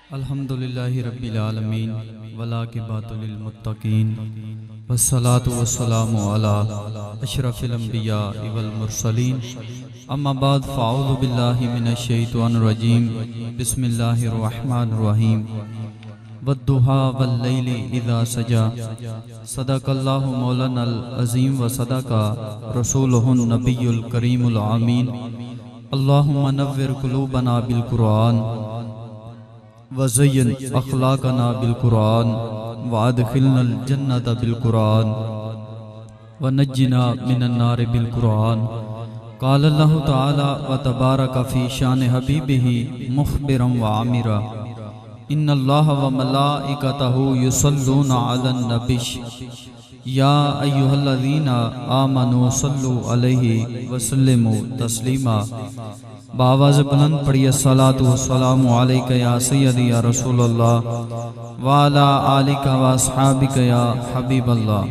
अल्हम्दुलिल्लाहि रब्बिल आलमीन वलाकिबातुल लिल मुत्तकीन वस्सलातु वस्सलामु अला अशरफिल अंबिया वल मुरसलीन अम्मा बाद फ़अऊज़ु बिल्लाहि मिनश शैतानिर रजीम बिस्मिल्लाहिर रहमानिर रहीम वद्दुहा वल्लैलि इज़ा सजा सदक़ल्लाहु मौलानल अज़ीम व सदक़ा रसूलुहुन नबियुल करीमुल आमीन अल्लाहुम्मा नव्विर क़ुलूबना बिल कुरान वज़य्यिन अख़लाक़ना बिल कुरान वअदख़िलनल जन्नत बिल कुरान वनज्जिना मिनन नार बिल कुरान। क़ाल अल्लाहु तआला व तबारक फ़ी शान हबीबिही मुख़बिरन व आमिरा इन्नल्लाह व मलाइकतहु युसल्लूना अलन नबी या अय्युहल्लज़ीना आमनू सल्लु अलैहि व सल्लिमू तस्लीमा। बावाज़ बुलंद पढ़िए सलातु वस्सलामु अलैका या सय्यदी या रसूलल्लाह व अला आलिका व अस्हाबिका या हबीबल्लाह।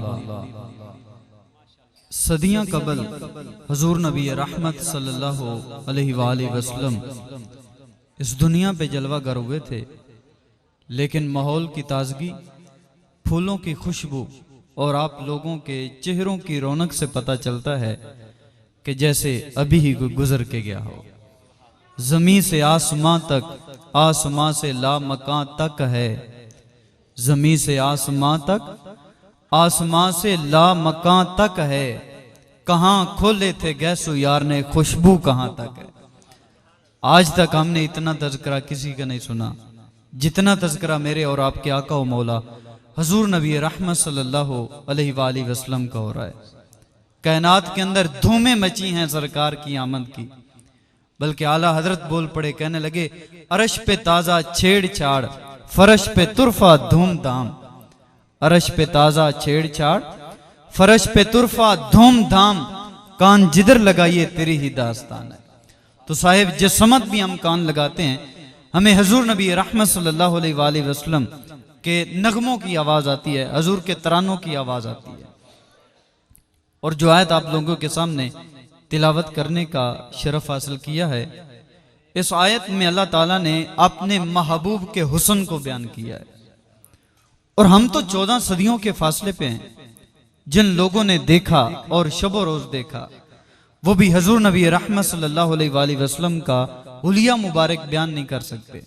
सदियां कबल हुजूर नबी रहमत सल्लल्लाहु अलैहि वसल्लम इस दुनिया पे जलवागर हुए थे, लेकिन माहौल की ताजगी, फूलों की खुशबू और आप लोगों के चेहरों की रौनक से पता चलता है कि जैसे अभी ही गुजर के गया हो। ज़मीं से आसमां तक, आसमां से लामकां तक है। ज़मीं से आसमां तक, आसमां से लामकां तक है। कहाँ खोले थे गैसो यार ने, खुशबू कहाँ तक है। आज तक हमने इतना तज़किरा किसी का नहीं सुना जितना तज़किरा मेरे और आपके आका व मौला हुजूर नबी रहमत सल्लल्लाहु अलैहि वसल्लम का हो रहा है। कायनात के अंदर धूमें मची हैं सरकार की आमद की, बल्कि आला हजरत बोल पड़े, कहने लगे अरश पे ताजा छेड़छाड़, फरश पे तुरफा धूमधाम। अरश पे ताजा छेड़छाड़, फरश पे तुरफा धूमधाम, कान जिधर लगाइए तेरी ही दास्तान है। तो साहिब जिस समत भी हम कान लगाते हैं, हमें हुजूर नबी रहमत सल्लल्लाहु अलैहि वसल्लम के नगमों की आवाज आती है, हुजूर के तरानों की आवाज आती है। और जो आयत आप लोगों के सामने तिलावत करने का शरफ हासिल किया है, इस आयत में अल्लाह ताला ने अपने महबूब के हुस्न को बयान किया है। और हम तो 14 सदियों के फासले पे हैं। जिन लोगों ने देखा और शबो रोज देखा, वो भी हुजूर नबी रहमत सल्लल्लाहु अलैहि वसल्लम का हुलिया मुबारक बयान नहीं कर सकते।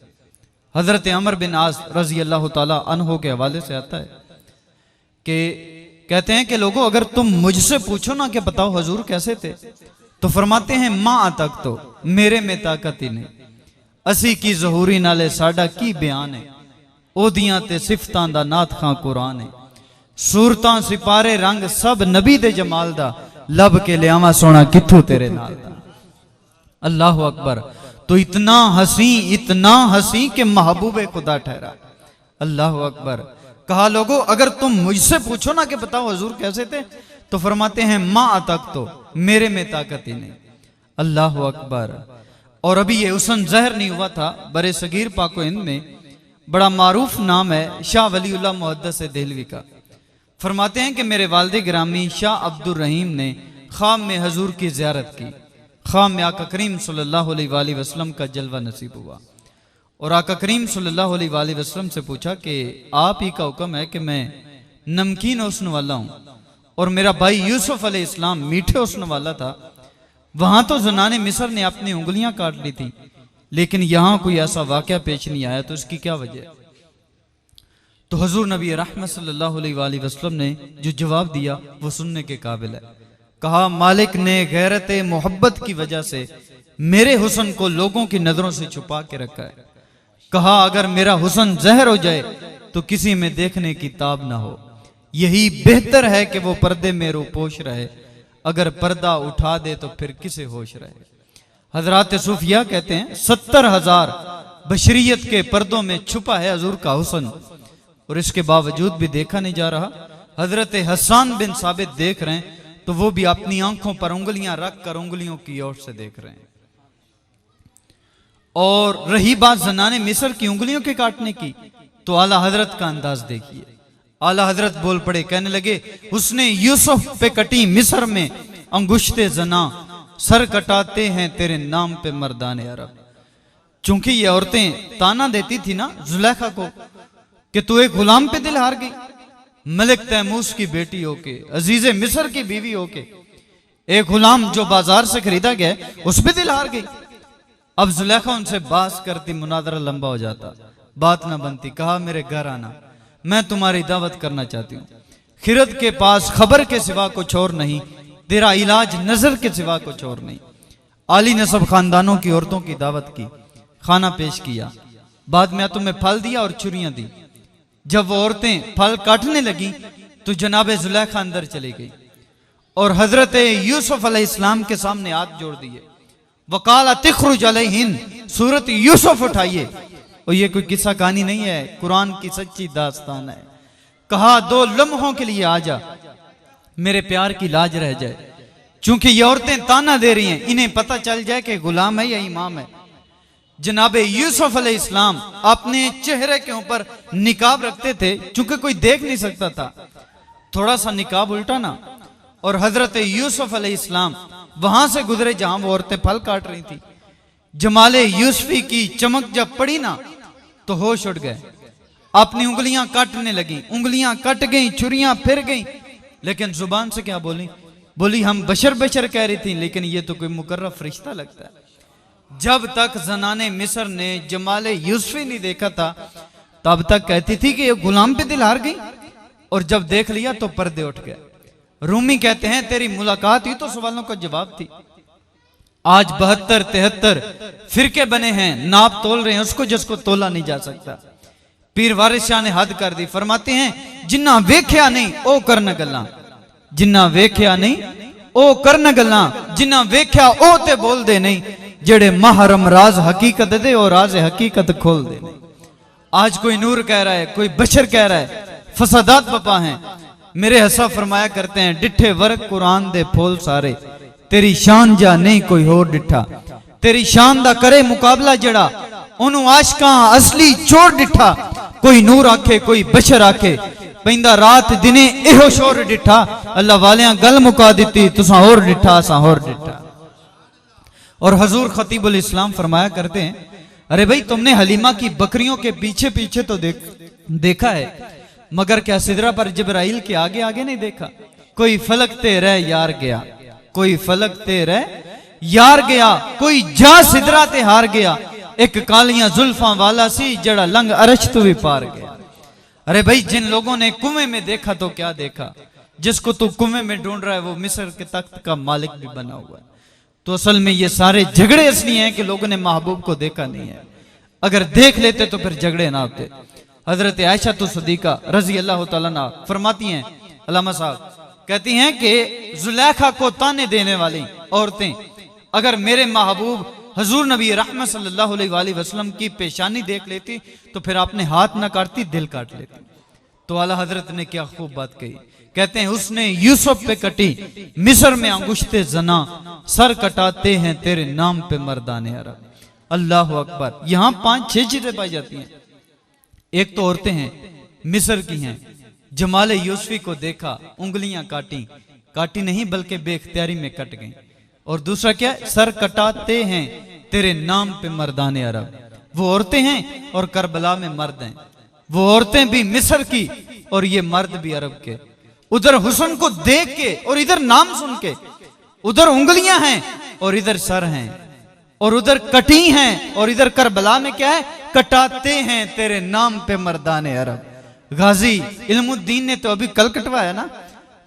हजरत अमर बिन आस रजी अल्लाह ताला अन्हो के हवाले से आता है कि कहते हैं कि लोगों, अगर तुम मुझसे पूछो ना कि बताओ हुजूर कैसे थे, तो फरमाते हैं मां तक तो मेरे में ताकत ही नहीं, असी की ज़हूरी नाले साडा की बयान है, ओदियां ते सिफतां दा नात खां कुरान है, सूरतां सिपारे रंग सब नबी दे जमाल दा, लब के लियावा सोना किथों तेरे नाल दा। अल्लाह अकबर। तो इतना हंसी कि महबूबे खुदा ठहरा। अल्लाह अकबर। कहा लोगो, अगर तुम मुझसे पूछो ना कि बताओ हुजूर कैसे थे, तो फरमाते हैं मां तक तो मेरे में ताकत ही नहीं। अल्लाह अकबर। और अभी ये हुस्न जहर नहीं हुआ था। बरे सगीर पाको हिंद में बड़ा मारूफ नाम है शाह वलीउल्लाह मुहद्दिस देहलवी का। फरमाते हैं कि मेरे वालिद गिरामी शाह अब्दुर रहीम ने ख्वाब में हुजूर की ज़ियारत की। ख्वाब में आका करीम सल्लल्लाहु अलैहि वसल्लम का जलवा नसीब हुआ और आका करीम सल्लल्लाहु अलैहि वसल्लम से पूछा कि आप ही का हुक्म है कि मैं नमकीन हुस्न वाला हूँ और मेरा भाई यूसुफ अलैहिस्सलाम मीठे हुस्न वाला था। वहां तो ज़नाने मिस्र ने अपनी उंगलियां काट ली थी, लेकिन यहां कोई ऐसा वाकया पेश नहीं आया, तो इसकी क्या वजह। तो हुजूर नबी रहमत सल्लल्लाहु अलैहि वसल्लम ने जो जवाब दिया वो सुनने के काबिल है। कहा, मालिक ने गैरत मोहब्बत की वजह से मेरे हुस्न को लोगों की नजरों से छुपा के रखा है। कहा, अगर मेरा हुस्न जहर हो जाए तो किसी में देखने की ताब ना हो, यही बेहतर है कि वो पर्दे में रोपोश रहे, अगर पर्दा उठा दे तो फिर किसे होश रहे। हजरात सूफिया कहते हैं 70,000 बशरियत के पर्दों में छुपा है हुजूर का हुस्न, और इसके बावजूद भी देखा नहीं जा रहा। हजरत हसन बिन साबित देख रहे हैं तो वो भी अपनी आंखों पर उंगलियां रख कर उंगलियों की ओर से देख रहे हैं। और रही बात ज़नाने मिस्र की उंगलियों के काटने की, तो आला हजरत का अंदाज देखिए। आला हजरत बोल पड़े, कहने लगे उसने यूसुफ पे कटी मिस्र में अंगुश्ते जना, सर कटाते हैं तेरे नाम पे मर्दाने अरब। चूंकि ये औरतें ताना देती थी ना जुलेखा को कि तू एक गुलाम पे दिल हार गई, मलिक तैमूस की बेटी होके, अजीज मिस्र की बीवी होके, एक गुलाम जो बाजार से खरीदा गया उस पे दिल हार गई। अब जुलेखा उनसे बात करती, मुनादरा लंबा हो जाता, बात ना बनती। कहा मेरे घर आना, मैं तुम्हारी दावत करना चाहती हूँ। खिरद के पास खबर के सिवा कुछ और नहीं, तेरा इलाज नजर के सिवा कुछ और नहीं। आली नसब खानदानों की औरतों की दावत की, खाना पेश किया, बाद में तुम्हें फल दिया और छुरियां दी। जब वो औरतें फल काटने लगी तो जनाब जुलेखा अंदर चली गई और हजरत यूसुफ अलैहिस्सलाम के सामने हाथ जोड़ दिए। वकाल तिखरुज अलैहिन, सूरत यूसुफ उठाइए। और ये कोई किस्सा कहानी नहीं है, कुरान की सच्ची दास्तान है। कहा 2 लम्हों के लिए आ जा, मेरे प्यार की लाज रह जाए। चूंकि ये औरतें ताना दे रही हैं, इन्हें पता चल जाए कि गुलाम है या इमाम है। जनाब यूसुफ अलैहिस्सलाम अपने चेहरे के ऊपर निकाब रखते थे, चूंकि कोई देख नहीं सकता था। थोड़ा सा निकाब उल्टा ना, और हजरत यूसुफ अलैहिस्सलाम वहां से गुजरे जहां वो औरतें फल काट रही थी। जमाले यूसुफी की चमक जब पड़ी ना तो होश उड़ गए, अपनी उंगलियां काटने लगी। उंगलियां कट गई, छुरियां फिर गई, लेकिन जुबान से क्या बोली? बोली हम बशर बशर कह रही थी, लेकिन ये तो कोई मुकर्रब फरिश्ता लगता है। जब तक जनाने मिस्र ने जमाले यूसुफी नहीं देखा था तब तक कहती थी कि ये गुलाम पे दिल हार गई, और जब देख लिया तो पर्दे उठ गए। रूमी कहते हैं तेरी मुलाकात ही तो सवालों का जवाब थी। आज 72-73 फिरके बने हैं, नाप तोल रहे हैं उसको जिसको तोला नहीं जा सकता। पीर वारिस शाह ने हद कर दी, फरमाते हैं जिन्ना वेख्या नहीं ओ करन गल्लां, जिन्ना वेख्या नहीं ओ करन गल्लां, जिन्ना वेख्या ओ ते बोल दे नहीं, जेड़े महरम राज हकीकत दे और राज हकीकत खोल दे। आज कोई नूर कह रहा है, कोई बशर कह रहा है, फसादात बपा हैं। मेरे हसा फरमाया करते हैं डिठे वर्क कुरान दे फूल सारे, तेरी शान जा नहीं कोई होर डिठा। तेरी शान दा करे मुकाबला जड़ा, ओनू आशकां असली चोर डिठा। कोई नूर आखे कोई बशर आखे, पैंदा रात दिने एहो शोर डिठा। अल्लाह वालियां गल मुका दिती, तुसां होर डिठा असां होर डिठा। और हजूर खतीबुल इस्लाम फरमाया करते हैं, अरे भाई तुमने हलीमा की बकरियों के पीछे पीछे तो देखा है, मगर क्या सिदरा पर जिब्राइल के आगे आगे नहीं देखा? कोई फलकते रह यार गया, कोई फलकते रह यार गया, कोई जा सिदरा ते हार गया। एक कालियां जुल्फां वाला सी जड़ा लंग अरश तो भी पार गया। अरे भाई जिन लोगों ने कुएं में देखा तो क्या देखा? जिसको तू कुएं में ढूंढ रहा है वो मिस्र के तख्त का मालिक भी बना हुआ है। तो असल में ये सारे झगड़े इसलिए हैं कि लोगों ने महबूब को देखा नहीं है। अगर देख लेते तो फिर झगड़े ना होते। हजरत आयशा तो सदीका रजी अल्लाह तआला अन्हा फरमाती हैं, अल्लामा साहब कहती हैं कि जुलेखा को ताने देने वाली औरतें अगर मेरे महबूब हजूर नबी रहमत सल्लल्लाहु अलैहि वसल्लम की पेशानी देख लेती तो फिर आपने हाथ न काटती, दिल काट लेती। तो आला हजरत ने क्या खूब बात कही, कहते हैं उसने यूसुफ पे कटी मिस्र में अंगुश्ते जना, सर कटाते हैं तेरे नाम पे मर्दाने अरब। अल्लाह अकबर। यहां 5-6 चीजें पाई जाती हैं। एक तो औरतें हैं मिस्र की हैं, जमाले यूसुफी को देखा, उंगलियां काटी, काटी नहीं बल्कि बेख्तियारी में कट गई। और दूसरा क्या, सर कटाते हैं तेरे नाम पे मर्दाने अरब। वो औरतें हैं और करबला में मर्द हैं। वो औरतें भी मिस्र की और ये मर्द भी अरब के। उधर हुस्न को देख के और इधर नाम सुन के, उधर उंगलियां हैं और इधर सर हैं, और उधर कटी हैं और इधर करबला में क्या है, कटाते हैं तेरे नाम पे मर्दाने अरब। गाजी इल्मुद्दीन ने तो अभी कल कटवाया ना,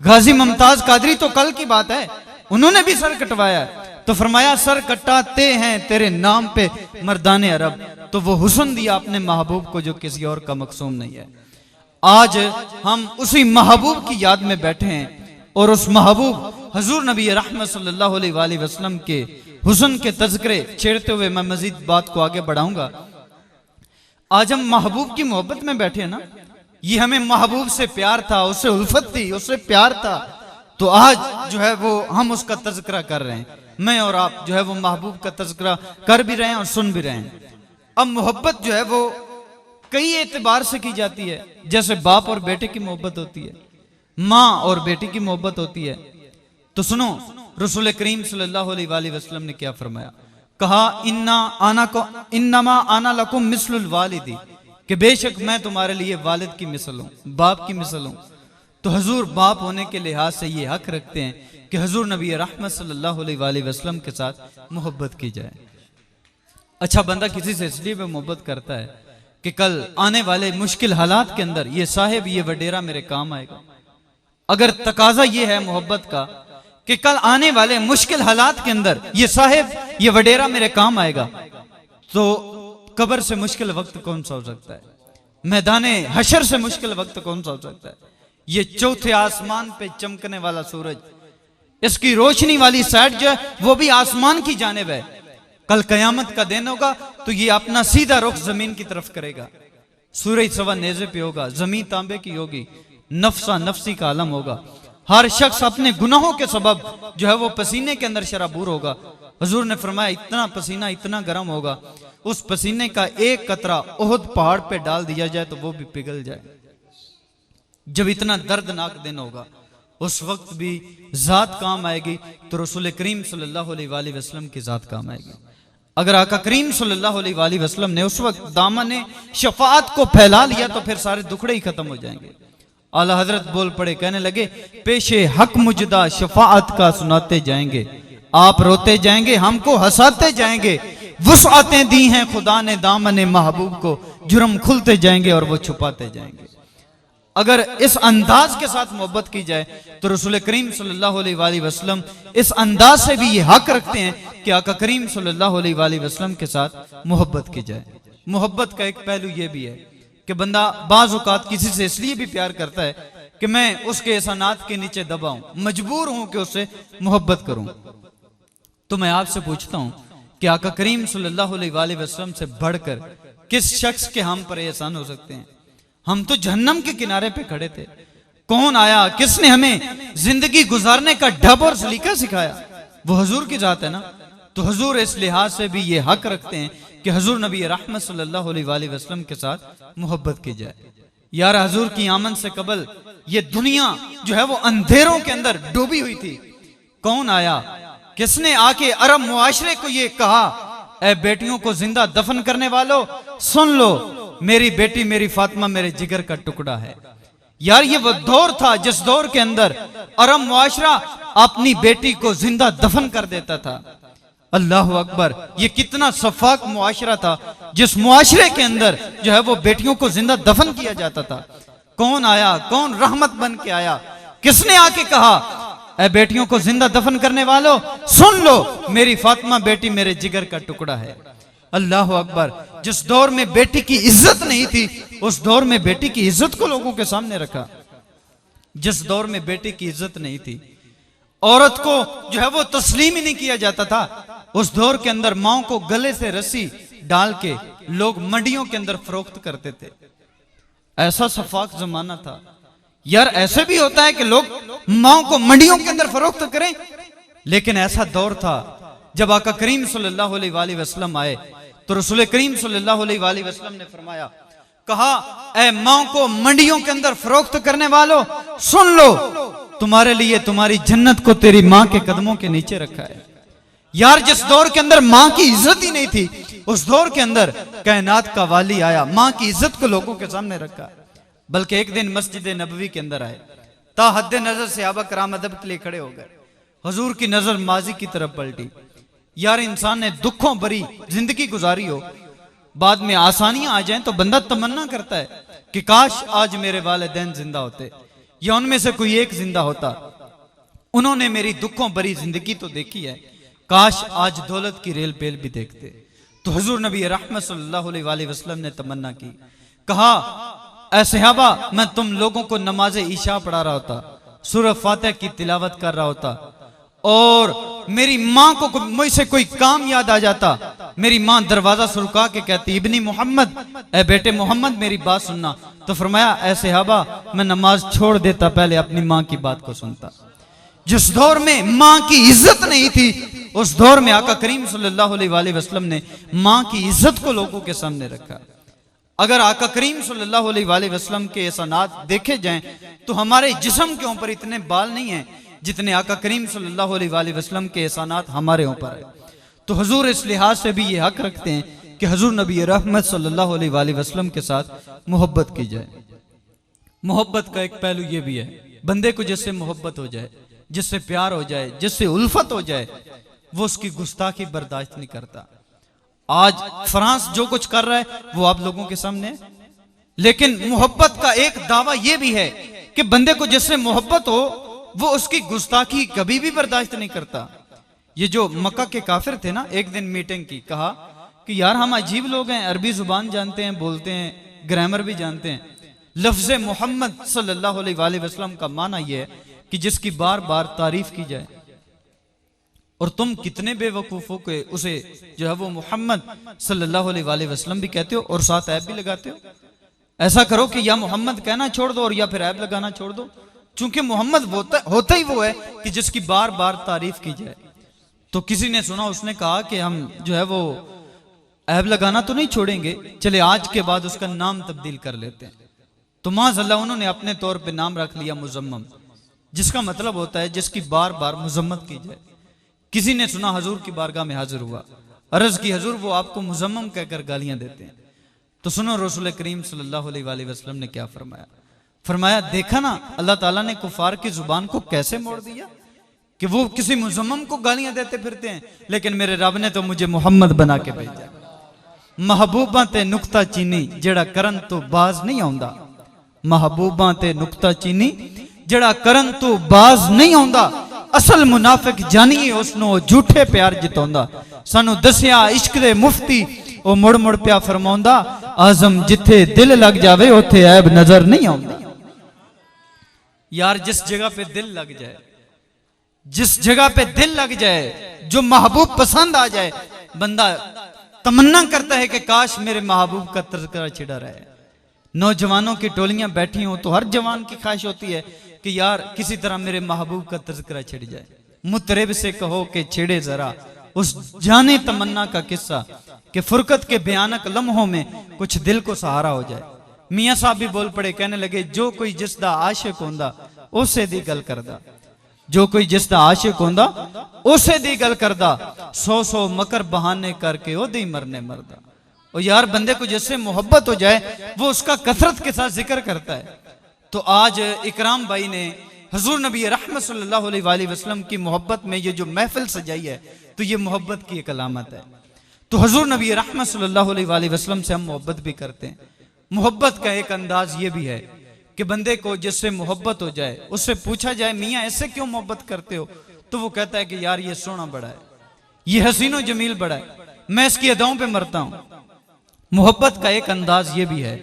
गाजी मुमताज कादरी तो कल की बात है, उन्होंने भी सर कटवाया। तो फरमाया सर कटाते हैं तेरे नाम पे मर्दाने अरब। तो वो हुस्न दिया अपने महबूब को जो किसी और का मकसूम नहीं है। आज हम उसी महबूब की याद में बैठे हैं और उस महबूब हजूर नबी रहमत सल्लल्लाहु अलैहि वसल्लम के हुस्न के तज़किरे छेड़ते हुए मैं मजीद बात को आगे बढ़ाऊंगा। आज हम महबूब की मोहब्बत में बैठे हैं ना, ये हमें महबूब से प्यार था, उससे उल्फत थी, उससे प्यार था, तो आज जो है वो हम उसका तज़किरा कर रहे हैं। मैं और आप जो है वो महबूब का तज़किरा कर भी रहे हैं और सुन भी रहे हैं। अब मोहब्बत जो है वो कई एतबार से की जाती है, जैसे बाप और बेटे की मोहब्बत होती है, माँ और बेटी की मोहब्बत होती है। तो सुनो रसूल करीम सल्लल्लाहु अलैहि वसल्लम ने क्या फरमाया, कहा इन्नमा आना लकुम मिस्लुल वालिदी, कि बेशक मैं तुम्हारे लिए वालिद की मिसल हूँ, बाप की मिसल हूँ। तो हुजूर बाप होने के लिहाज से ये हक रखते हैं कि हुजूर नबी रहमत सल्लल्लाहु अलैहि वसल्लम के साथ मोहब्बत की जाए। अच्छा बंदा किसी से इसलिए भी मोहब्बत करता है कि कल आने वाले मुश्किल हालात के अंदर ये साहिब ये वडेरा मेरे काम आएगा। अगर तकाजा ये है मोहब्बत का कि कल आने वाले मुश्किल हालात के अंदर ये साहिब ये वडेरा मेरे काम आएगा, तो कब्र से मुश्किल वक्त कौन सा हो सकता है, मैदाने हशर से मुश्किल वक्त कौन सा हो सकता है। ये चौथे आसमान पे चमकने वाला सूरज, इसकी रोशनी वाली साइड जो है वो भी आसमान की जानिब है। कल कयामत का दिन होगा तो ये अपना सीधा रुख जमीन की तरफ करेगा, सूरज सवा नेजे पे होगा, जमीन तांबे की होगी, नफ्सा नफ्सी का आलम होगा। हर शख्स अपने गुनाहों के सबब जो है वो पसीने के अंदर शराबूर होगा। हुजूर ने फरमाया इतना पसीना इतना गर्म होगा, उस पसीने का एक कतरा ओहद पहाड़ पे डाल दिया जाए तो वो भी पिघल जाए। जब इतना दर्दनाक दिन होगा उस वक्त भी जात काम आएगी तो रसूल करीम सल्लल्लाहु अलैहि वसल्लम की जात काम आएगी। अगर आका करीम सल्लल्लाहु अलैहि वसल्लम ने उस वक्त दामन शफाअत को फैला लिया तो फिर सारे दुखड़े ही खत्म हो जाएंगे। आला हजरत बोल पड़े, कहने लगे पेशे हक मुजदा शफाअत का सुनाते जाएंगे, आप रोते जाएंगे हमको हंसाते जाएंगे, वुसअतें दी हैं खुदा ने दामन महबूब को, जुर्म खुलते जाएंगे और वो छुपाते जाएंगे। अगर इस अंदाज के साथ मोहब्बत की जाए तो रसूल करीम सल्लल्लाहु अलैहि वसल्लम इस अंदाज से भी ये हक रखते हैं कि आका करीम सल्लल्लाहु अलैहि वसल्लम के साथ मोहब्बत की जाए। मोहब्बत का एक पहलू ये भी है कि बंदा बाज़ औक़ात किसी से इसलिए भी प्यार करता है कि मैं उसके एहसानात के नीचे दबा हूं, मजबूर हूं कि उससे मोहब्बत करूं। तो मैं आपसे पूछता हूं कि आका करीम सल्लल्लाहु अलैहि वसल्लम से बढ़कर किस शख्स के हम पर एहसान हो सकते हैं। हम तो जहन्नम के किनारे पे खड़े थे, कौन आया किसने हमें जिंदगी गुजारने का ढब और सलीका सिखाया, वो हुजूर की जात है ना। तो हुजूर इस लिहाज से भी ये हक रखते हैं कि हुजूर नबी रहमत सल्लल्लाहु अलैहि वसल्लम के साथ मोहब्बत की जाए। यार हुजूर की आमद से कबल ये दुनिया जो है वो अंधेरों के अंदर डूबी हुई थी, कौन आया किसने आके अरब मुआशरे को ये कहा, ए बेटियों को जिंदा दफन करने वालों सुन लो, मेरी बेटी मेरी फातिमा मेरे जिगर का टुकड़ा है। यार ये वो दौर था जिस दौर के अंदर अरब मुआशरा अपनी बेटी को जिंदा दफन कर देता था। अल्लाह अकबर, ये कितना सफाक मुआशरा था जिस मुआशरे के अंदर जो है वो बेटियों को जिंदा दफन किया जाता था। कौन आया, कौन रहमत बन के आया, किसने आके कहा ए बेटियों को जिंदा दफन करने वालों सुन लो, मेरी फातिमा बेटी मेरे जिगर का टुकड़ा है। अल्लाह अकबर, जिस दौर में बेटी की इज्जत नहीं थी उस दौर में बेटी की इज्जत को लोगों के सामने रखा। जिस दौर में बेटी की इज्जत नहीं थी, औरत को जो है वो तस्लीम ही नहीं किया जाता था, उस दौर के अंदर माओ को गले से रस्सी डाल के लोग मंडियों के अंदर फरोख्त करते थे। ऐसा सफाक जमाना था। यार ऐसे भी होता है कि लोग माओ को मंडियों के अंदर फरोख्त करें, लेकिन ऐसा दौर था जब आका करीम सल्लल्लाहु अलैहि वसल्लम आए तो रसूल करीम सल्लल्लाहु अलैहि वसल्लम ने फरमाया, कहा ए माओ को मंडियों के अंदर फरोख्त करने वालों सुन लो, तुम्हारे लिए तुम्हारी जन्नत को तेरी मां के कदमों के नीचे रखा है। यार जिस दौर के अंदर मां की इज्जत ही नहीं थी उस दौर के अंदर कायनात का वाली आया, मां की इज्जत को लोगों के सामने रखा। बल्कि एक दिन मस्जिद नबवी के अंदर आए, ताहद्दे नजर सहाबा कराम अदब के लिए खड़े हो गए, हुजूर की नजर माजी की तरफ पलटी। यार इंसान ने दुखों भरी जिंदगी गुजारी हो, बाद में आसानियां आ जाएं तो बंदा तमन्ना करता है कि काश आज मेरे वालिदैन जिंदा होते या उनमें से कोई एक जिंदा होता, उन्होंने मेरी दुखों भरी जिंदगी तो देखी है, काश आज दौलत की रेल बेल भी देखते। तो हुजूर नबी रहमत सल्लल्लाहु अलैहि वसल्लम ने तमन्ना की, कहा ऐ सहाबा मैं तुम लोगों को नमाज ईशा पढ़ा रहा होता, सूरह फातिहा की तिलावत कर रहा होता और मेरी मां को मुझसे कोई काम याद आ जाता, मेरी मां दरवाजा सुरका के कहती इब्नी मोहम्मद, ए बेटे मोहम्मद मेरी बात सुनना। तो फरमाया ऐ सहाबा मैं नमाज छोड़ देता, पहले अपनी मां की बात को सुनता। जिस दौर में मां की इज्जत नहीं थी उस दौर में आका करीम सल्लल्लाहु अलैहि वसल्लम ने मां की इज्जत को लोगों के सामने रखा। अगर आका करीम सल्लल्लाहु अलैहि वसल्लम के एहसानात देखे जाएं तो हमारे जिस्म के ऊपर इतने बाल नहीं हैं जितने आका करीम सल्लल्लाहु अलैहि वसल्लम के एहसानात हमारे ऊपर है। तो हुजूर इस लिहाज से भी ये हक रखते हैं कि हुजूर नबी रहमत सल्लल्लाहु अलैहि वसल्लम के साथ मोहब्बत की जाए। मोहब्बत का एक पहलू ये भी है, बंदे को जिससे मोहब्बत हो जाए, जिससे प्यार हो जाए, जिससे उल्फत हो जाए, वो उसकी गुस्ताखी बर्दाश्त नहीं करता। आज फ्रांस जो कुछ कर रहा है वो आप लोगों के सामने है, लेकिन मोहब्बत का एक दावा यह भी है कि बंदे को जिससे मोहब्बत हो वो उसकी गुस्ताखी कभी भी बर्दाश्त नहीं करता। ये जो मक्का के काफिर थे ना, एक दिन मीटिंग की, कहा कि यार हम अजीब लोग हैं, अरबी जुबान जानते हैं, बोलते हैं, ग्रामर भी जानते हैं। लफ्ज़ मोहम्मद सल्लल्लाहु अलैहि वसल्लम का माना यह है कि जिसकी बार बार तारीफ की जाए, और तुम कितने बेवकूफों के उसे जो है वो मोहम्मद सल्लल्लाहु अलैहि वसल्लम भी कहते हो और साथ ऐब भी लगाते हो। ऐसा करो कि या मोहम्मद कहना छोड़ दो और या फिर ऐब लगाना छोड़ दो, क्योंकि मोहम्मद होता ही वो है कि जिसकी बार बार तारीफ की जाए। तो किसी ने सुना, उसने कहा कि हम जो है वो ऐब लगाना तो नहीं छोड़ेंगे, चले आज के बाद उसका नाम तब्दील कर लेते हैं। तो माज़अल्लाह उन्होंने अपने तौर पे नाम रख लिया मुजम्मम, जिसका मतलब होता है जिसकी बार बार मुजम्मत की जाए। किसी ने सुना हजूर की बारगाह में हाजिर हुआ, अर्ज की हजूर वो आपको मुजम्मम कहकर गालियां देते हैं। तो सुनो रसूल करीम सल्लल्लाहु अलैहि वसल्लम ने क्या फरमाया। फरमाया देखा ना अल्लाह ताला ने कुफार की जुबान को कैसे मोड़ दिया कि वो किसी मुजम्मम को गालियां देते फिरते हैं, लेकिन मेरे रब ने तो मुझे मोहम्मद बना के भेजा। महबूबा ते नुक्ता चीनी जेड़ा करन तो बाज नहीं आउंदा, महबूबा ते नुक्ता चीनी जेड़ा करन तो बाज नहीं आउंदा, असल मुनाफिक जानिए उसनो झूठे प्यार जिताउंदा। सानू दसिया इश्क दे मुफ्ती ओ मुड़ मुड़ प्या फरमाउंदा, आजम जिथे दिल लग जावे उथे ऐब नजर नहीं आउंदा। यार जिस जगह पे दिल लग जाए, जिस जगह पे दिल लग जाए, जो महबूब पसंद आ जाए, बंदा तमन्ना करता है कि काश मेरे महबूब का तज़किरा छिड़ा रहे। नौजवानों की टोलियां बैठी हों तो हर जवान की ख्वाहिश होती है कि यार किसी तरह मेरे महबूब का तज़किरा छिड़ जाए। मुतरिब से कहो कि छिड़े जरा उस जाने तमन्ना का किस्सा कि फुरकत के भयानक लम्हों में कुछ दिल को सहारा हो जाए। मियाँ साहब भी बोल पड़े, कहने लगे जो कोई जिसदा आशिक होंदा उसे दी गल करदा, जो कोई जिसदा आशिक होंदा उसे दी गल करदा, 100 मकर बहाने करके ओ दी मरने मरदा। और यार बंदे को जिससे मोहब्बत हो जाए वो उसका कसरत के साथ जिक्र करता है। तो आज इकराम भाई ने हुजूर नबी रहमत सल्लल्लाहु अलैहि वसल्लम की मोहब्बत में ये जो महफिल सजाई है, तो ये मोहब्बत की एक अलामत है। तो हुजूर नबी रहमत सल्लल्लाहु अलैहि वसल्लम से हम मोहब्बत भी करते हैं। मोहब्बत का एक अंदाज ये भी है कि बंदे को जिससे मोहब्बत हो जाए, उससे पूछा जाए मियाँ ऐसे क्यों मोहब्बत करते हो, तो वो कहता है कि यार ये सोना बड़ा है, ये हसीनो जमील बड़ा है, मैं इसकी अदाओं पे मरता हूं। मोहब्बत का एक अंदाज ये भी है,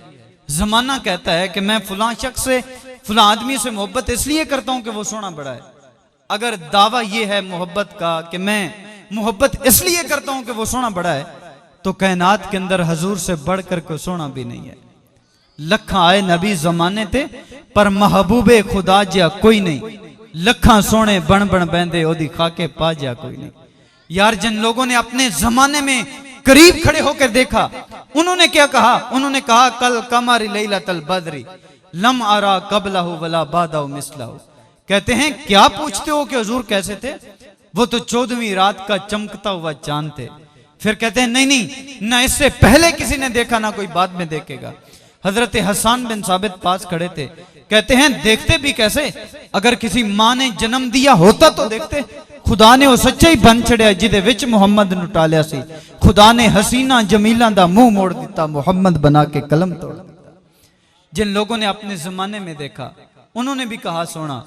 जमाना कहता है कि मैं फलां शख्स से, फलां आदमी से मोहब्बत इसलिए करता हूं कि वो सोना बड़ा है। अगर दावा ये है मोहब्बत का कि मैं मोहब्बत इसलिए करता हूं कि वो सोना बड़ा है, तो कायनात के अंदर हजूर से बढ़कर कोई सोना भी नहीं है। लखा आए नबी जमाने थे पर महबूबे खुदा जा कोई नहीं, लखा सोने बन बन बहंदे ओदी खाके पा जा कोई नहीं। यार जिन लोगों ने अपने जमाने में करीब खड़े होकर देखा, उन्होंने क्या कहा, उन्होंने कहा कल कमारी लैलतल बदरी लम आरा कबलहु वला बादाहु मिसलहु। कहते हैं क्या पूछते हो कि हुजूर कैसे थे, वो तो 14वीं रात का चमकता हुआ चांद थे। फिर कहते हैं नहीं नहीं, ना इससे पहले किसी ने देखा ना कोई बाद में देखेगा। हजरत हसन बिन साबित पास खड़े थे, कहते हैं देखते भी कैसे, अगर किसी मां ने जन्म दिया होता तो देखते। खुदा ने वो सच्चा ही बन छड़िया जिदे विच मुहम्मद नु टालिया सी, खुदा ने हसीना जमीला दा मुंह मोड़ दिता, मुहम्मद बना के कलम तोड़ दिता। जिन लोगों ने अपने जमाने में देखा उन्होंने भी कहा सोना,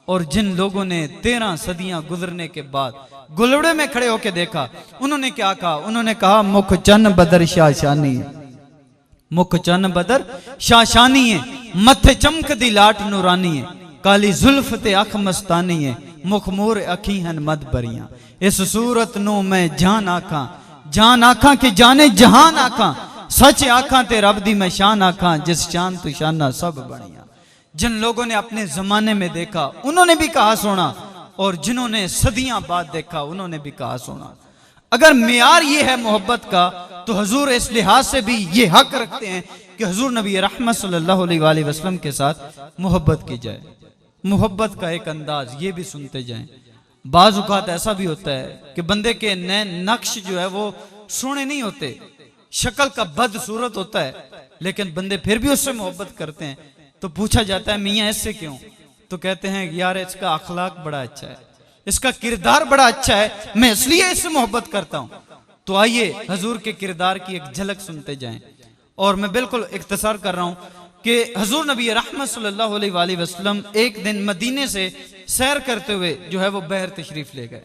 और जिन लोगों ने 13 सदियां गुजरने के बाद गुलवड़े में खड़े होकर देखा, उन्होंने क्या कहा, उन्होंने कहा मुख चन बदर शाशानी है, मुख चन बदर शाशानी है, मथे चमक दी लाट नूरानी है, काली जुल्फ ते अख मस्तानी है, मुख मोर अखी हन मद बरियां। इस सूरत नु मैं जान आखा, जान आखा कि जाने जहान आखा, सच आखा ते रब दी मैं शान आखा, जिस शान तू शाना सब बनिया। जिन लोगों ने अपने जमाने में देखा उन्होंने भी कहा सोना, और जिन्होंने सदियां बाद देखा उन्होंने भी कहा सोना। अगर मेयार ये है मोहब्बत का, तो हुजूर इस लिहाज से भी ये हक रखते हैं कि हुजूर नबी रहमत सल्लल्लाहु अलैहि वसल्लम के साथ मोहब्बत की जाए। मोहब्बत का एक अंदाज ये भी सुनते जाएं। बाज औक़ात ऐसा भी होता है कि बंदे के नए नक्श जो है वो सोने नहीं होते, शक्ल का बदसूरत होता है, लेकिन बंदे फिर भी उससे मोहब्बत करते हैं। तो पूछा जाता है मियाँ इससे क्यों? तो कहते हैं यार इसका अखलाक बड़ा अच्छा है, इसका किरदार बड़ा अच्छा है, मैं इसलिए इससे मोहब्बत करता हूं। तो आइए हजूर के किरदार की एक झलक सुनते जाएं। और मैं बिल्कुल इख्तिसार कर रहा हूं कि हजूर नबी रहमत सल्लल्लाहु अलैहि वसल्लम एक दिन मदीने से सैर करते हुए जो है वो बहर तशरीफ ले गए।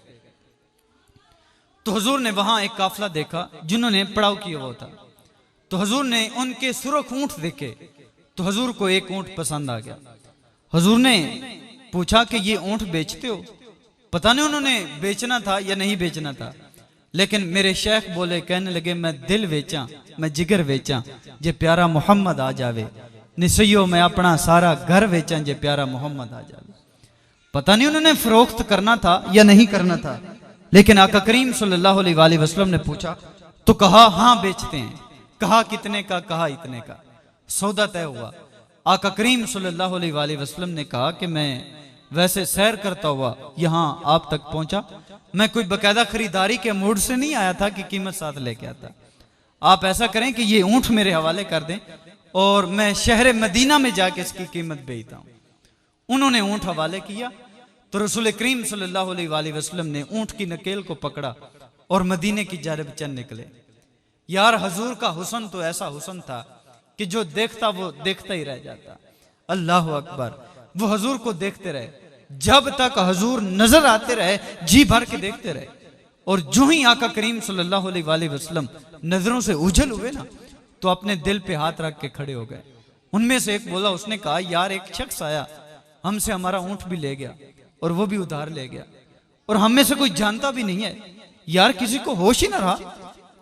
तो हजूर ने वहां एक काफिला देखा जिन्होंने पड़ाव किया हुआ था। तो हजूर ने उनके सुरख ऊंट देखे, तो हजूर को एक ऊंट पसंद आ गया। हजूर ने पूछा कि ये ऊंट बेचते हो? पता नहीं उन्होंने बेचना था या नहीं बेचना था, लेकिन मेरे शेख बोले, कहने लगे मैं दिल बेचा, मैं जिगर बेचा जे प्यारा मोहम्मद आ जावे, निसइयो मैं अपना सारा घर बेचा जे प्यारा मोहम्मद आ जावे। पता नहीं उन्होंने फरोख्त करना था या नहीं करना था, लेकिन आका करीम सल्लल्लाहु अलैहि वसल्लम ने पूछा तो कहा हाँ बेचते हैं। कहा कितने का? कहा इतने का। सौदा तय हुआ। आका करीम सल्लल्लाहु अलैहि वसल्लम ने कहा कि मैं वैसे सैर करता हुआ यहाँ आप तक पहुंचा, मैं कोई बकायदा खरीदारी के मूड से नहीं आया था कि कीमत साथ लेके आता। आप ऐसा करें कि ये ऊंट मेरे हवाले कर दें और मैं शहर मदीना में जाके इसकी कीमत बेचता हूं। उन्होंने ऊंट हवाले किया तो रसूल करीम सल्लल्लाहु अलैहि वसल्लम ने ऊंट की नकेल को पकड़ा और मदीने की जानिब चल निकले। यार हजूर का हुस्न तो ऐसा हुस्न था कि जो देखता वो देखता ही रह जाता। अल्लाह अकबर। वो हजूर को देखते रहे, जब तक हजूर नजर आते रहे जी भर के देखते रहे। और जो ही आका करीम सल्लल्लाहु अलैहि वसल्लम नजरों से उछल हुए ना, तो अपने दिल पे हाथ रख के खड़े हो गए। उनमें से एक बोला, उसने कहा यार एक शख्स आया, हमसे हमारा ऊंट भी ले गया और वो भी उधार ले गया, और हम में से कोई जानता भी नहीं है। यार किसी को होश ही ना रहा,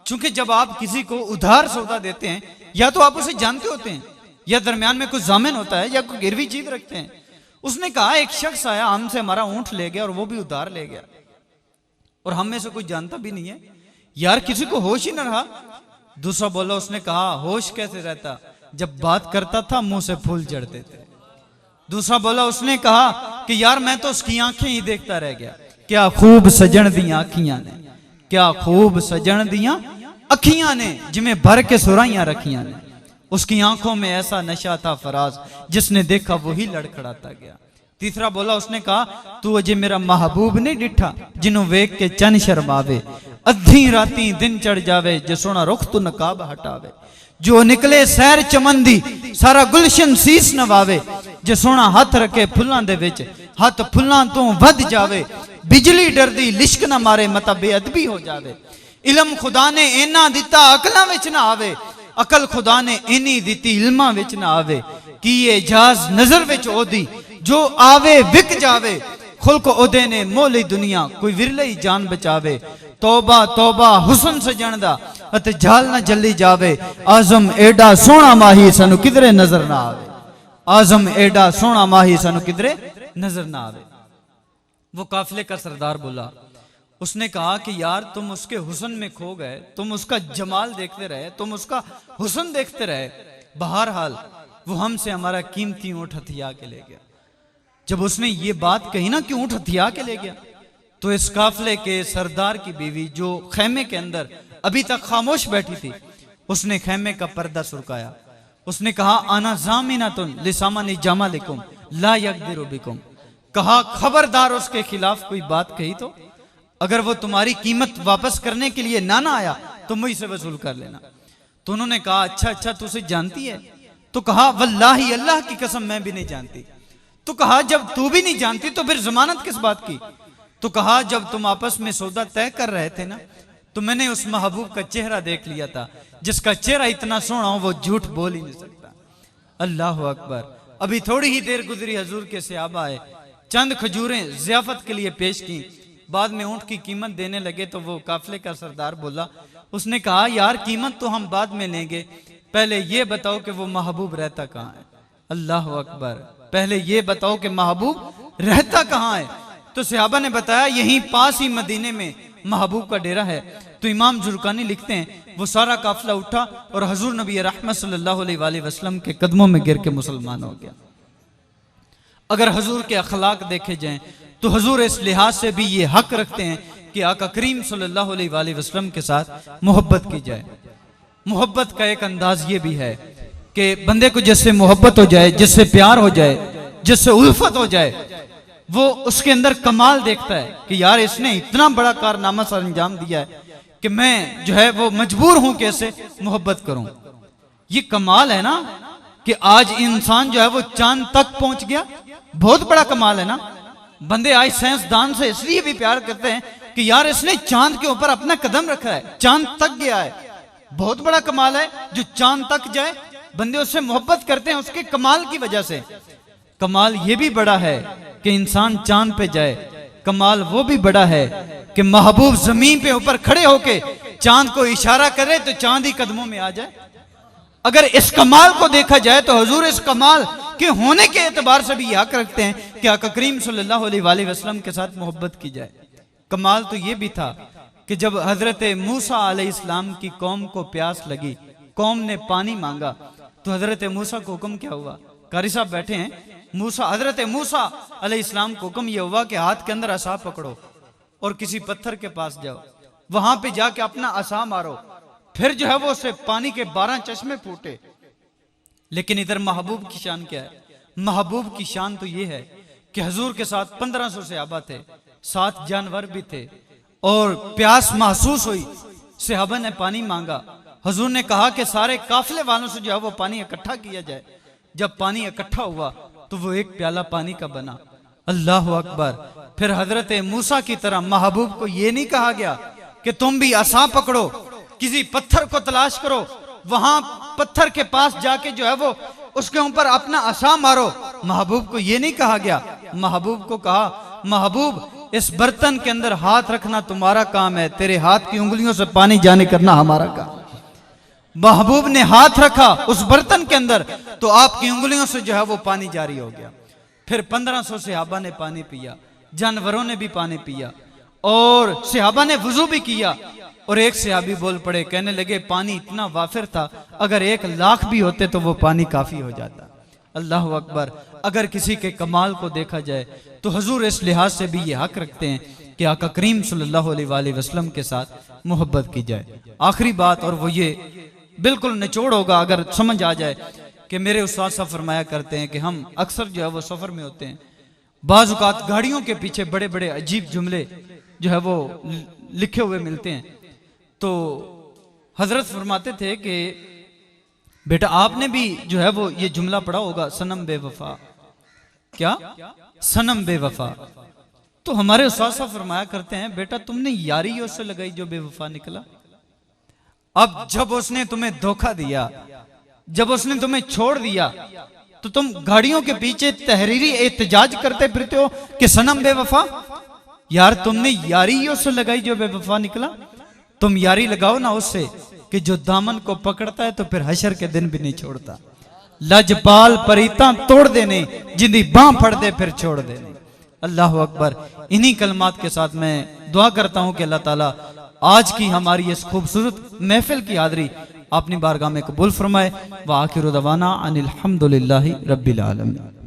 चूंकि जब आप किसी को उधार सौदा देते हैं या तो आप उसे जानते होते हैं या दरमियान में कुछ जामिन होता है या कोई गिरवी चीज रखते हैं। उसने कहा एक शख्स आया, हमसे हमारा ऊंट ले गया और वो भी उधार ले गया, और हम में से कोई जानता भी नहीं है। यार किसी को होश ही ना रहा। दूसरा बोला, उसने कहा होश कैसे रहता, जब बात करता था मुंह से फूल जड़ते थे। दूसरा बोला, उसने कहा कि यार मैं तो उसकी आंखें ही देखता रह गया, क्या खूब सजन दियां अखियां ने, क्या खूब सजन दियां अखियां ने, जिमें भर के सुराइयां रखियां ने। उसकी आंखों में ऐसा नशा था फराज, जिसने देखा वही लड़खड़ाता गया। तीसरा बोला, उसने कहा तू अजे मेरा महबूब नहीं डिठा, जिन्हों वेख के चन शर्मावे, अद्धी राती दिन चढ़ जावे, जो सोना रुख तू नकाब हटावे, जो निकले सैर चमंदी सारा गुलशन सीस नवावे, जो सोना हाथ रखे फुल्लां दे विच हाथ फुल्लां तो वध जावे, बिजली डरदी लिश्क ना मारे मता बेअदबी हो जावे। इलम खुदा ने इना दिता अकलां विच ना आवे, अकल खुदा ने इनी दिती इल्मां विच ना आवे, कि ये जाज नजर विच ओदी जो आवे विक जावे, खुल्क ओदे ने मोली दुनिया कोई विरले ही जान बचावे। तौबा तौबा हुसन सजण दा अते झाल ना जल्ली जावे, आजम एडा सोना माही सानू किधरे नजर ना आवे, आजम एडा सोना माही सानू किधरे नजर ना आवे। वो काफिले का सरदार बोला, उसने कहा कि यार तुम उसके हुस्न में खो गए, तुम उसका जमाल देखते रहे, तुम उसका हुस्न देखते रहे, बहरहाल वो हमसे हमारा कीमती ऊंट हथिया के ले गया। जब उसने ये बात कही ना कि ऊंट हथिया के ले गया, तो इस काफिले के सरदार की बीवी जो खैमे के अंदर अभी तक खामोश बैठी थी, उसने खैमे का पर्दा सुरकाया। उसने कहा आना जामिनतुन लिसामानी जमालिकुम ला यक़दिरु बिकुम, कहा खबरदार उसके खिलाफ कोई बात कही तो अगर वो तुम्हारी कीमत वापस करने के लिए ना आया तो मुझसे वसूल कर लेना। तो उन्होंने कहा अच्छा अच्छा तू उसे जानती है? तो कहा वल्लाही अल्लाह की कसम मैं भी नहीं जानती। तो कहा जब तू भी नहीं जानती तो फिर जमानत किस बात की? तो कहा जब तुम आपस में सौदा तय कर रहे थे ना, तो मैंने उस महबूब का चेहरा देख लिया था, जिसका चेहरा इतना सोना हो वो झूठ बोल ही नहीं सकता। अल्लाह अकबर। अभी थोड़ी ही देर गुजरी, हजूर के सहाबा आए, चंद खजूरें जियाफत के लिए पेश की, बाद में ऊंट की कीमत देने लगे। तो वो काफिले का सरदार बोला, उसने कहा यार कीमत तो हम बाद में लेंगे, पहले ये बताओ कि वो महबूब रहता कहाँ है। अल्लाह अकबर। पहले ये बताओ कि महबूब रहता कहाँ है। तो सहाबा ने बताया यहीं पास ही मदीने में महबूब का डेरा है। तो इमाम जुर्कानी लिखते हैं वो सारा काफिला उठा और हजूर नबी रहमत सल्लल्लाहु अलैहि वसल्लम के कदमों में गिर के मुसलमान हो गया। अगर हजूर के अखलाक देखे जाएं तो हुजूर इस लिहाज से भी ये हक रखते हैं कि आका करीम सल्लल्लाहु अलैहि वसल्लम के साथ मोहब्बत की जाए। मोहब्बत का एक अंदाज ये भी है कि बंदे को जिससे मोहब्बत हो जाए, जिससे प्यार हो जाए, जिससे उल्फत हो जाए, वो उसके अंदर कमाल देखता है कि यार इसने इतना बड़ा कारनामा सर अंजाम दिया है कि मैं जो है वो मजबूर हूं कि इससे मोहब्बत करूं। ये कमाल है ना कि आज इंसान जो है वो चांद तक पहुंच गया, बहुत बड़ा कमाल है ना। बंदे आज साइंसदान से इसलिए भी प्यार करते हैं कि यार इसने चांद के ऊपर अपना कदम रखा है, चांद तक गया है, बहुत बड़ा कमाल है। जो चांद तक जाए बंदे उससे मोहब्बत करते हैं उसके कमाल की वजह से। कमाल ये भी बड़ा है कि इंसान चांद पे जाए, कमाल वो भी बड़ा है कि महबूब जमीन पे ऊपर खड़े होके चांद को इशारा करे तो चांद ही कदमों में आ जाए। अगर इस कमाल को देखा जाए तो हुजूर इस कमाल के होने के एतबार से भी हक रखते हैं कि आका करीम सल्लल्लाहु अलैहि वसल्लम के साथ मोहब्बत की जाए। कमाल तो ये भी था कि जब हजरत मूसा अलैहिस्सलाम की कौम को प्यास लगी, कौम ने पानी मांगा, तो हजरत मूसा को हुक्म क्या हुआ? कारी साहब बैठे हैं। हजरत मूसा अलैहिस्सलाम को हुक्म यह हुआ कि हाथ के अंदर असा पकड़ो और किसी पत्थर के पास जाओ, वहां पे जाके अपना असा मारो, फिर जो है वो उसे पानी के 12 चश्मे फूटे। लेकिन इधर महबूब की शान क्या है? महबूब की शान तो ये है कि हुजूर के साथ 1500 सहाबा थे, 7 जानवर भी थे, और प्यास महसूस हुई, सहाबा ने पानी मांगा। हुजूर ने कहा कि सारे काफिले वालों से जो है वो पानी इकट्ठा किया जाए। जब पानी इकट्ठा हुआ तो वो एक प्याला पानी का बना। अल्लाह अकबर। फिर हजरत मूसा की तरह महबूब को ये नहीं कहा गया कि तुम भी असा पकड़ो, किसी पत्थर को तलाश करो, वहां पत्थर के पास जाके जो है वो उसके ऊपर अपना असा मारो। महबूब को ये नहीं कहा गया। महबूब को कहा, महबूब इस बर्तन के अंदर हाथ रखना तुम्हारा काम है, तेरे हाथ की उंगलियों से पानी जाने करना हमारा काम। महबूब ने हाथ रखा उस बर्तन के अंदर तो आपकी उंगलियों से जो है वो पानी जारी हो गया। फिर 1500 सहाबा ने पानी पिया, जानवरों ने भी पानी पिया, और सहाबा ने वुजू भी किया। और एक सहाबी बोल पड़े, कहने लगे पानी इतना वाफिर था, अगर 1 लाख भी होते तो वो पानी काफी हो जाता। अल्लाह अकबर। अगर किसी के कमाल को देखा जाए तो हुजूर इस लिहाज से भी ये हक रखते हैं कि आका करीम सल्लल्लाहु अलैहि वसल्लम के साथ मोहब्बत की जाए। आखिरी बात, और वो ये बिल्कुल निचोड़ होगा अगर समझ आ जाए, कि मेरे उस्ताद साहब फरमाया करते हैं कि हम अक्सर जो है वो सफर में होते हैं, बाज़ औक़ात गाड़ियों के पीछे बड़े बड़े अजीब जुमले जो है वो लिखे हुए मिलते हैं। तो हजरत फरमाते थे कि बेटा आपने भी जो है वो ये जुमला पढ़ा होगा, सनम बेवफा। क्या? सनम बेवफा। तो हमारे उस्ताद साहब फरमाया करते हैं, बेटा तुमने यारी उससे लगाई जो बेवफा निकला। अब जब उसने तुम्हें धोखा दिया, जब उसने तुम्हें छोड़ दिया, तो तुम गाड़ियों के पीछे तहरीरी एहतजाज करते फिरते हो कि सनम बेवफा। यार तुमने यारी ही उससे लगाई जो बेवफा निकला। तुम यारी लगाओ ना उससे कि जो दामन को पकड़ता है तो फिर हशर के दिन भी नहीं छोड़ता। लजपाल परीता तोड़ देने, जिंदी बांह फड़ दे फिर छोड़ देने। अल्लाह अकबर। इन्हीं कलमात के साथ मैं दुआ करता हूं कि अल्लाह ताला आज की हमारी इस खूबसूरत महफिल की हाज़री अपनी बारगाह में कबूल फरमाए। व आखिर दवाना अनिल हम्दुलिल्लाहि रब्बिल आलमीन।